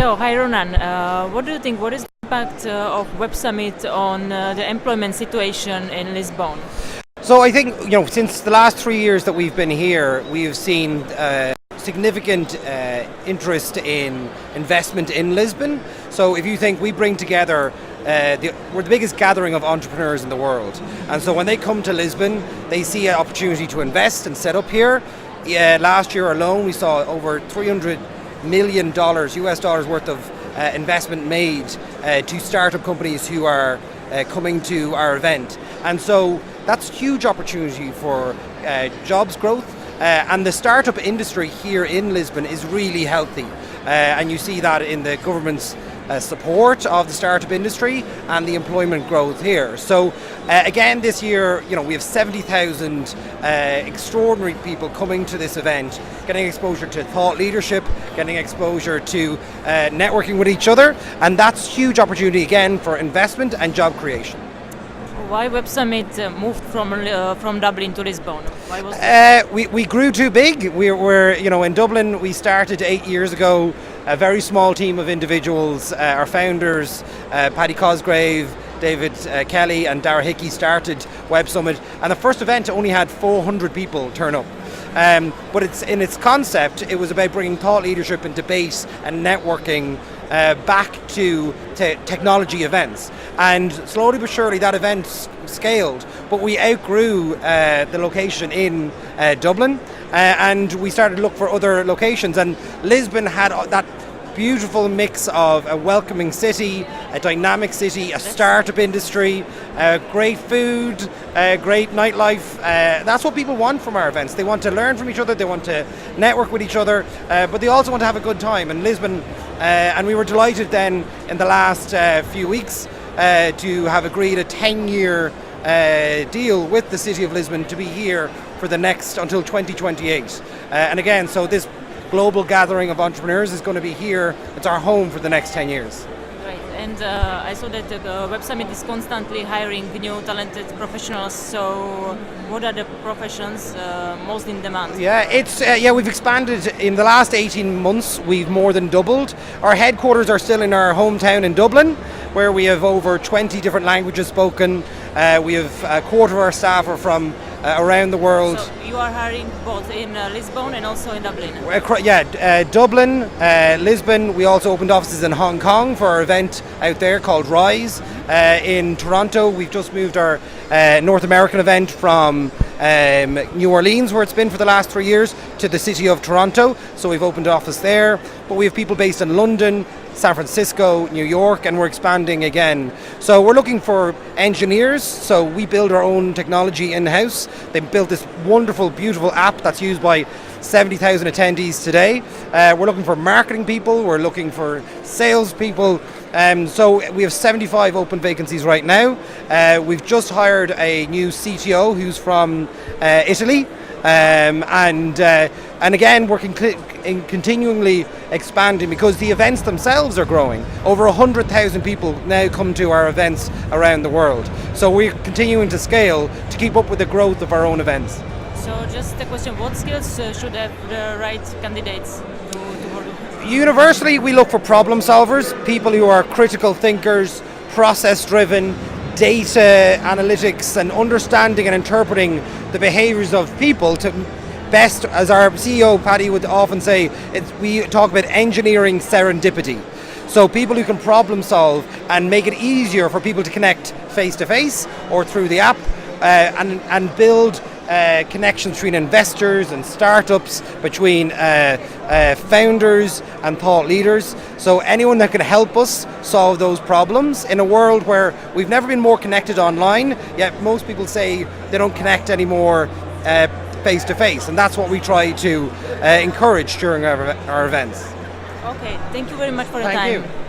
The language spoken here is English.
So, hi Ronan, what do you think? What is the impact of Web Summit on the employment situation in Lisbon? So I think, since the last 3 years that we've been here, we've seen significant interest in investment in Lisbon. So if you think we bring together, we're the biggest gathering of entrepreneurs in the world. And so when they come to Lisbon, they see an opportunity to invest and set up here. Last year alone, we saw over $300 million US dollars worth of investment made to startup companies who are coming to our event. And so that's a huge opportunity for jobs growth. And the startup industry here in Lisbon is really healthy. And you see that in the government's support of the startup industry and the employment growth here. So again, this year, we have 70,000 extraordinary people coming to this event, getting exposure to thought leadership, getting exposure to networking with each other, and that's huge opportunity again for investment and job creation. Why Web Summit moved from Dublin to Lisbon? Why was that? We grew too big. We're in Dublin. We started 8 years ago. A very small team of individuals. Our founders, Paddy Cosgrave, David Kelly, and Dara Hickey started Web Summit, and the first event only had 400 people turn up. But in its concept, it was about bringing thought leadership and debate and networking back to technology events. And slowly but surely that event scaled, but we outgrew the location in Dublin, and we started to look for other locations. And Lisbon had that beautiful mix of a welcoming city, a dynamic city, a startup industry, great food, great nightlife. That's what people want from our events. They want to learn from each other, they want to network with each other, but they also want to have a good time. And Lisbon, and we were delighted then in the last few weeks to have agreed a 10-year deal with the City of Lisbon to be here for the next until 2028. And again, so this global gathering of entrepreneurs is going to be here. It's our home for the next 10 years. Right, and I saw that the Web Summit is constantly hiring new talented professionals. So what are the professions most in demand? Yeah, we've expanded in the last 18 months. We've more than doubled. Our headquarters are still in our hometown in Dublin, where we have over 20 different languages spoken. We have a quarter of our staff are from around the world. So you are hiring both in Lisbon and also in Dublin? Dublin, Lisbon. We also opened offices in Hong Kong for our event out there called Rise. In Toronto, we've just moved our North American event from New Orleans, where it's been for the last 3 years, to the city of Toronto. So we've opened an office there. But we have people based in London, San Francisco, New York, and we're expanding again. So we're looking for engineers. So we build our own technology in-house. They built this wonderful, beautiful app that's used by 70,000 attendees today. We're looking for marketing people. We're looking for sales people. So we have 75 open vacancies right now. We've just hired a new CTO who's from Italy. And again, we're continually expanding because the events themselves are growing. Over 100,000 people now come to our events around the world. So we're continuing to scale to keep up with the growth of our own events. So just a question, what skills should have the right candidates to work with? Universally, we look for problem solvers, people who are critical thinkers, process driven, data analytics, and understanding and interpreting the behaviors of people to best, as our CEO Paddy would often say, we talk about engineering serendipity. So people who can problem solve and make it easier for people to connect face to face or through the app, and build connections between investors and startups, between founders and thought leaders. So anyone that can help us solve those problems in a world where we've never been more connected online, yet most people say they don't connect anymore face to face, and that's what we try to encourage during our events. Okay, thank you very much for your time. Thank you.